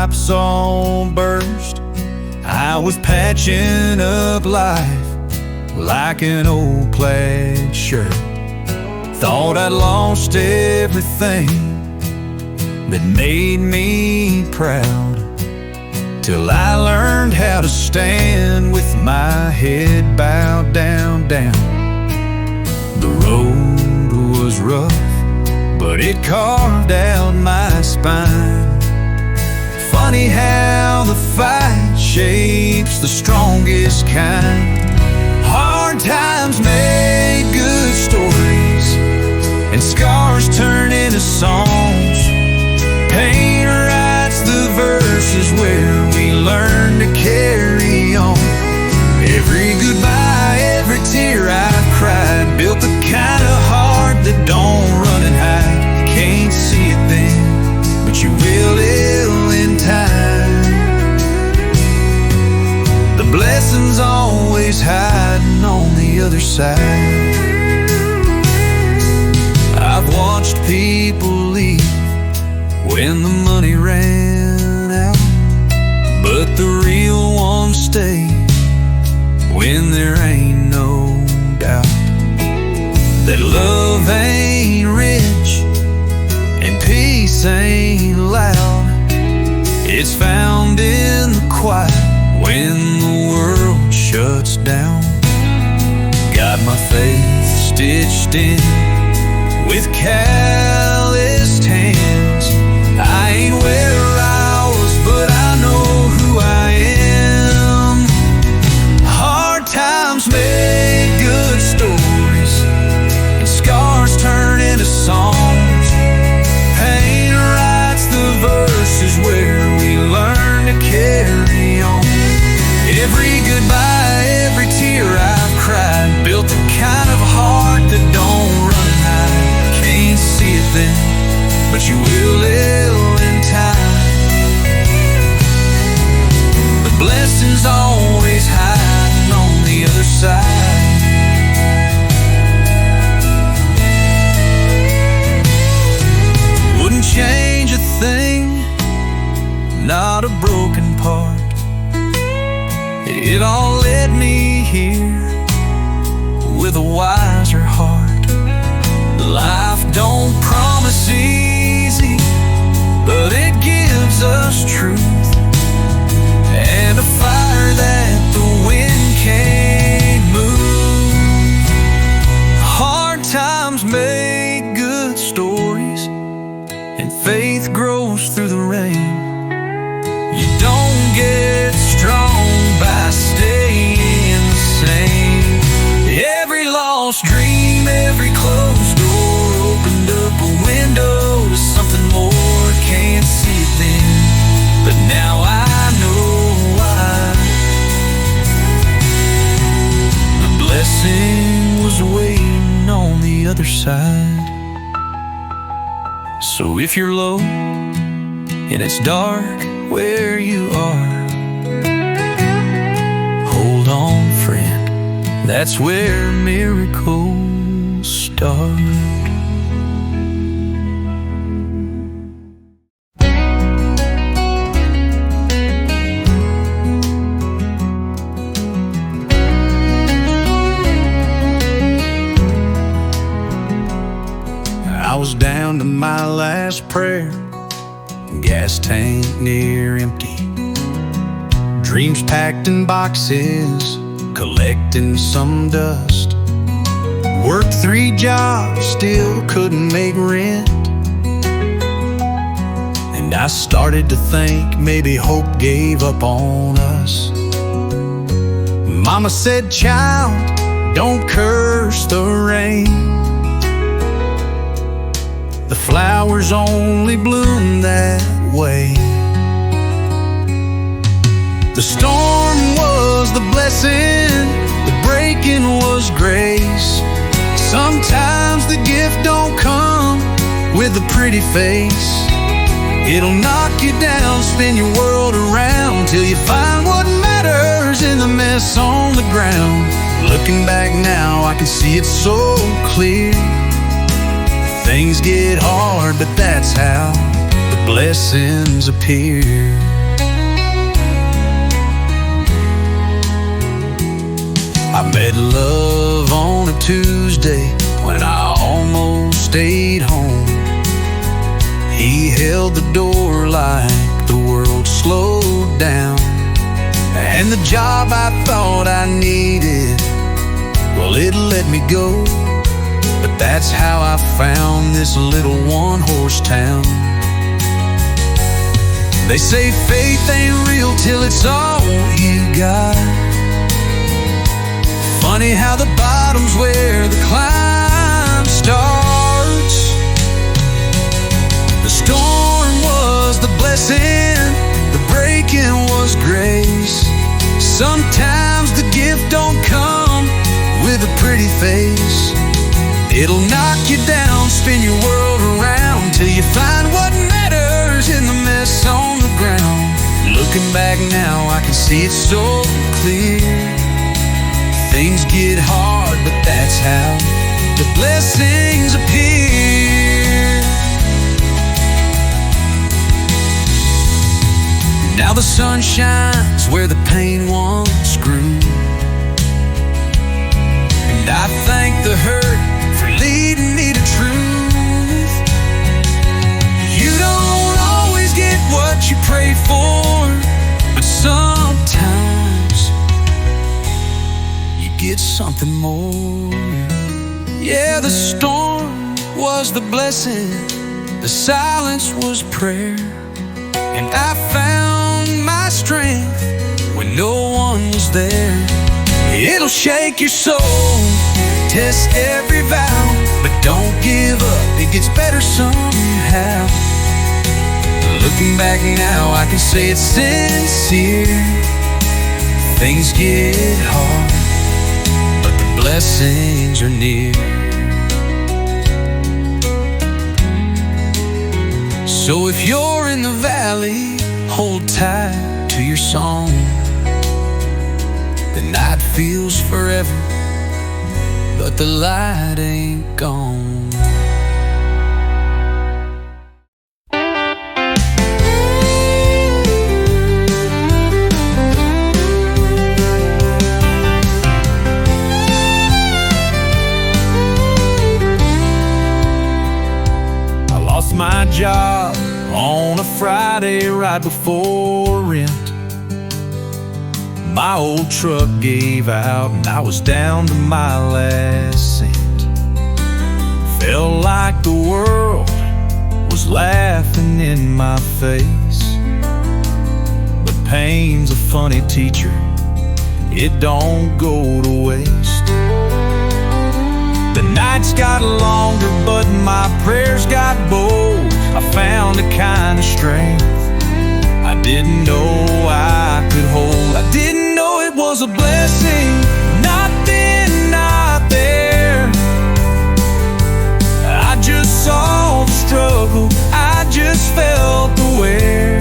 pipes all burst. I was patching up life like an old plaid shirt. Thought I'd lost everything that made me proud, till I learned how to stand with my head bowed down, down. The road was rough, but it carved out my spine. Funny how the fight shapes the strongest kind. Hard times make good stories, and scars turn into songs. Pain writes the verses where we learn to carry on. Every goodbye, every tear I've cried built the kind of heart that don't run and hide. Can't see it then, but you will in time. The blessings always hiding on the other side. I've watched people leave when the money ran out, but the real ones stay when there ain't no doubt that love ain't rich and peace ain't loud. It's found in the quiet when the world shuts down. Got my faith stitched in with calloused hands. I ain't where I was, but I know who I am. Hard times make good stories, and scars turn into songs. Pain writes the verses where we learn to carry on. Every goodbye, every tear I've cried built the kind of heart that don't run and hide. Can't see it then, but you will in time. The blessings always hiding on the other side. Wouldn't change a thing, not a broken part. It all led me here with a wiser heart. Life don't promise easy, but it gives us truth and a fire that the wind can't move. Hard times make good stories, and faith grows through the rain. You don't get strong by staying the same. Every lost dream, every closed door opened up a window to something more. Can't see it then, but now I know why. The blessing was waiting on the other side. So if you're low and it's dark where you are, hold on, friend, that's where miracles start. I was down to my last prayer, gas tank near empty, dreams packed in boxes, collecting some dust. Worked 3 jobs, still couldn't make rent, and I started to think maybe hope gave up on us. Mama said, child, don't curse the rain. The flowers only bloom that way. The storm was the blessing, the breaking was grace. Sometimes the gift don't come with a pretty face. It'll knock you down, spin your world around, till you find what matters in the mess on the ground. Looking back now, I can see it so clear. Things get hard, but that's how the blessings appear. love on a Tuesday when I almost stayed home. He held the door like the world slowed down, and the job I thought I needed, well, it let me go. But that's how I found this little one-horse town. They say faith ain't real till it's all you got. Funny how the bottom's where the climb starts. The storm was the blessing, the breaking was grace. Sometimes the gift don't come with a pretty face. It'll knock you down, spin your world around, till you find what matters in the mess on the ground. Looking back now, I can see it so clear. Things get hard, but that's how the blessings appear. Now the sun shines where the pain once grew, and I thank the hurt for leading me to truth. You don't always get what you pray for, but sometimes you get something more. Yeah, the storm was the blessing, the silence was prayer, and I found my strength when no one was there. It'll shake your soul, test every vow, but don't give up, it gets better somehow. Looking back now, I can say it's sincere. Things get hard, but the blessings are near. So if you're in the valley, hold tight to your song. The night feels forever, but the light ain't gone. I lost my job on a Friday right before rent. My old truck gave out and I was down to my last cent. Felt like the world was laughing in my face. But pain's a funny teacher, it don't go to waste. The nights got longer, but my prayers got bold. I found a kind of strength I didn't know I could hold. I didn't know it was a blessing, not then, not there. I just saw the struggle, I just felt the wear.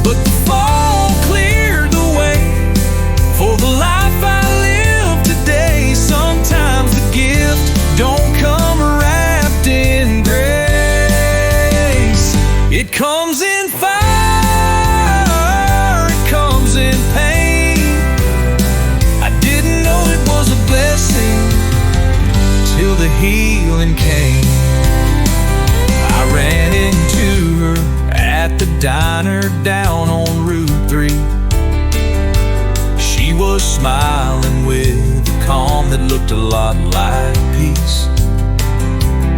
But the fall cleared the way for the life I live today. Sometimes the gift don't come wrapped in grace. It comes in fire, it comes in pain. I didn't know it was a blessing till the healing came. I ran into her at the diner down on Route 3. She was smiling with a calm that looked a lot like peace.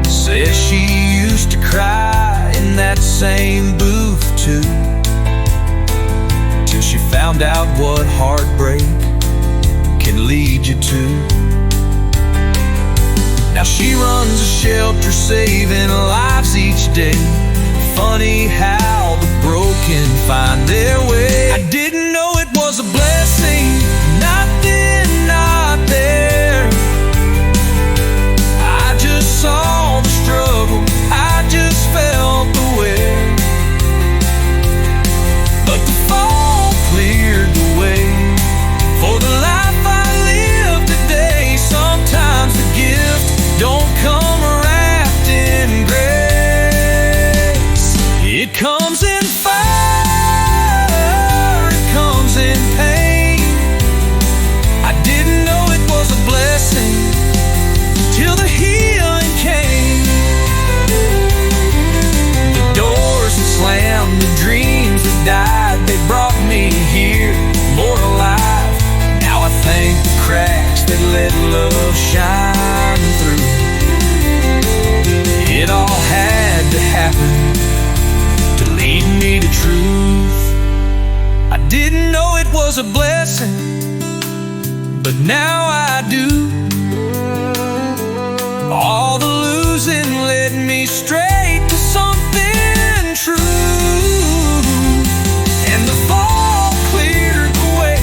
Said she used to cry in that same booth too, till she found out what heartbreak can lead you to. Now she runs a shelter saving lives each day. Funny how the broken find their way. I didn't know it was a blessing, not then, not there. I just saw the struggle, I just felt the way. But the fall cleared the way for the life I live today. Sometimes the gift don't come wrapped in grace. It comes in fire, it comes was a blessing, but now I do. All the losing led me straight to something true, and the fall cleared the way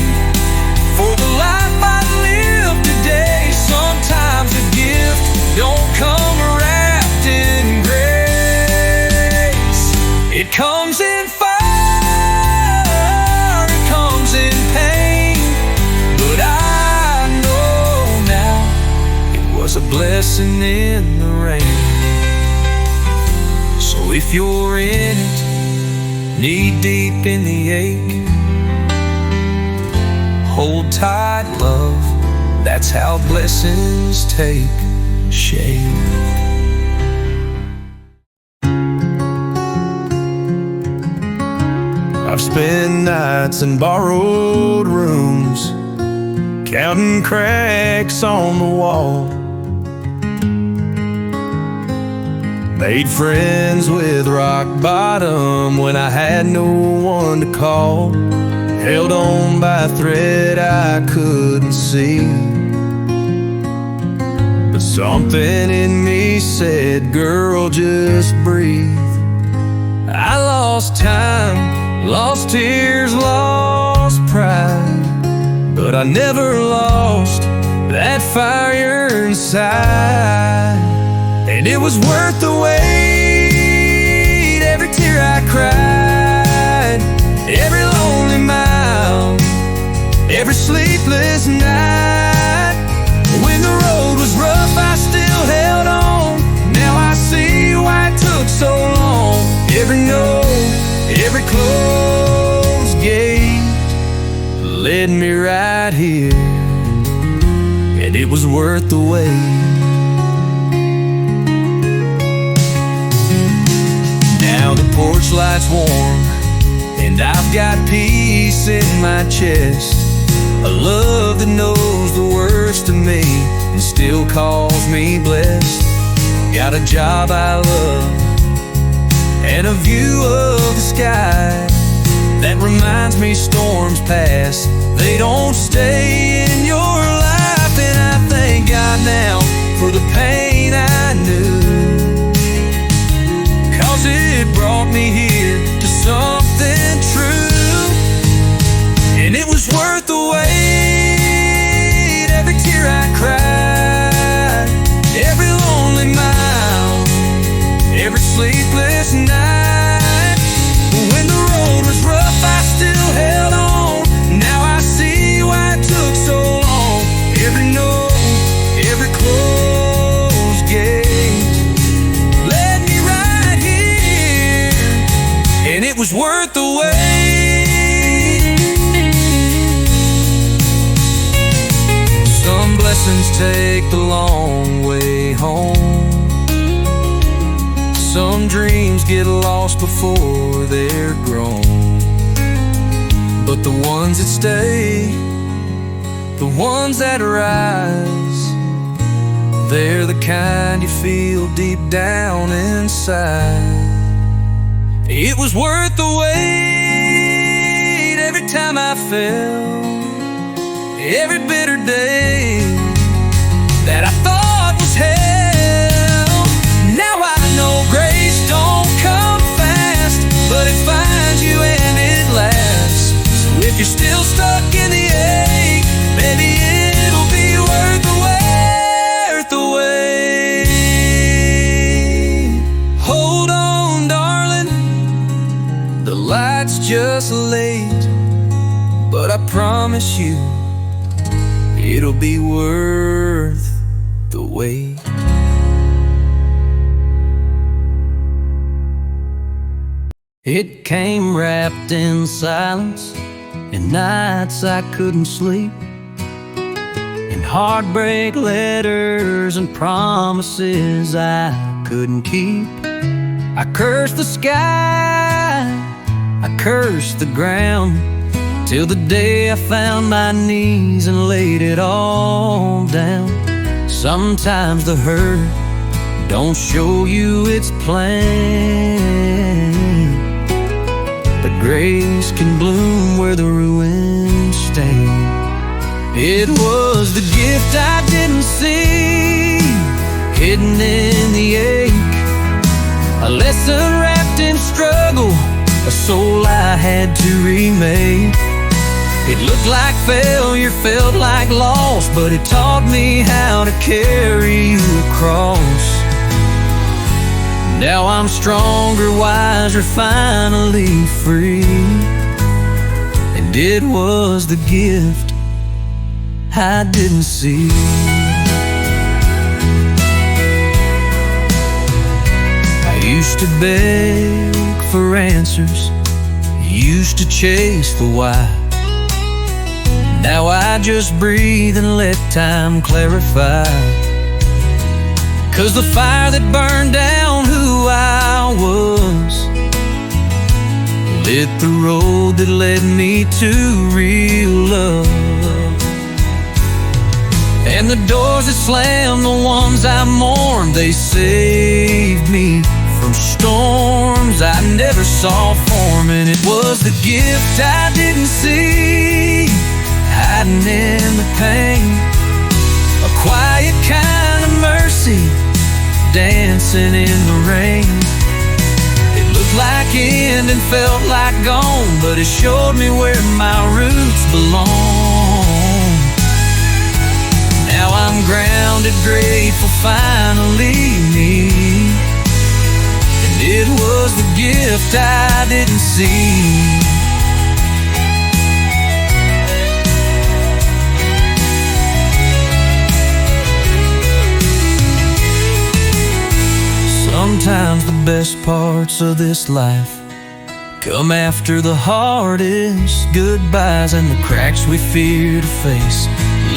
for the life I live today. Sometimes a gift don't come wrapped in grace. It comes in fire, it comes in pain, but I know now it was a blessing in the rain. So if you're in it, knee deep in the ache, hold tight, love, that's how blessings take shape. I've spent nights in borrowed rooms, counting cracks on the wall. Made friends with rock bottom when I had no one to call. Held on by a thread I couldn't see, but something in me said, girl, just breathe. I lost time, lost tears, lost pride, but I never lost that fire inside. And it was worth the wait, every tear I cried, every lonely mile, every sleepless night. When the road was rough, I still held on. Now I see why it took so long. Every no, every closed gate led me right here, and it was worth the wait. Now the porch light's warm, and I've got peace in my chest. A love that knows the worst of me and still calls me blessed. Got a job I love and a view of the sky that reminds me storms pass, they don't stay in your life. And I thank God now for the pain I knew, 'cause it brought me here to something true. And it was worth the wait, every tear I cried, every lonely mile, every sleepless night. When the road was rough, I still held on. Now I see why it took so long. Every no, every closed gate led me right here, and it was worth the wait. Some blessings take the long way home. Some dreams get lost before they're grown, but the ones that stay, the ones that rise, they're the kind you feel deep down inside. It was worth the wait, every time I fell, every bitter day that I thought was hell. Now I know grace don't come fast, but it finds you and it lasts. So if you're still stuck in the ache, maybe it'll be worth the wait. Hold on, darling, the light's just late, but I promise you it'll be worth the wait. It came wrapped in silence, and nights I couldn't sleep, and heartbreak letters and promises I couldn't keep. I cursed the sky, I cursed the ground, till the day I found my knees and laid it all down. Sometimes the hurt don't show you its plan, but grace can bloom where the ruins It was the gift I didn't see, hidden in the ache, a lesson wrapped in struggle, a soul I had to remake. It looked like failure, felt like loss, but it taught me how to carry you across. Now I'm stronger, wiser, finally free. And it was the gift I didn't see. I used to beg for answers, used to chase the why. Now I just breathe and let time clarify. 'Cause the fire that burned down who I was lit the road that led me to real love. And the doors that slammed, the ones I mourned, they saved me from storms I never saw forming. It was the gift I didn't see, hiding in the pain, a quiet kind of mercy dancing in the rain. It looked like end and felt like gone, but it showed me where my roots belong. Now I'm grounded, grateful, finally me. And it was the gift I didn't see. Sometimes the best parts of this life come after the hardest goodbyes and the cracks we fear to face.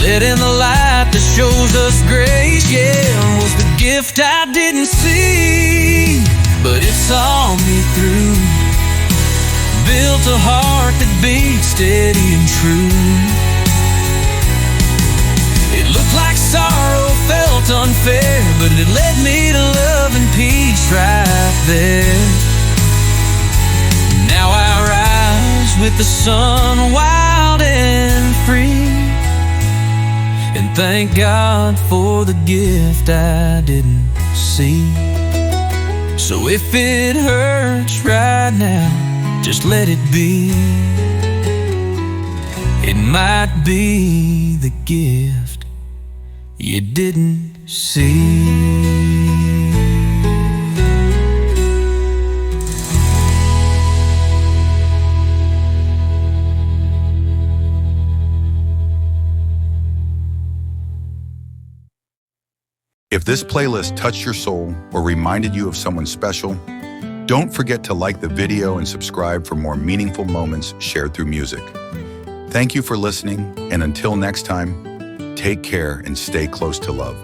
Let in the light that shows us grace. Yeah, it was the gift I didn't see, but it saw me through. Built a heart that beats steady and true. It looked like sorrow, felt unfair, but it led me to love and peace right there. Now I rise with the sun, wild and free, and thank God for the gift I didn't see. So if it hurts right now, just let it be. It might be the gift you didn't see. If this playlist touched your soul or reminded you of someone special, don't forget to like the video and subscribe for more meaningful moments shared through music. Thank you for listening, and until next time, take care and stay close to love.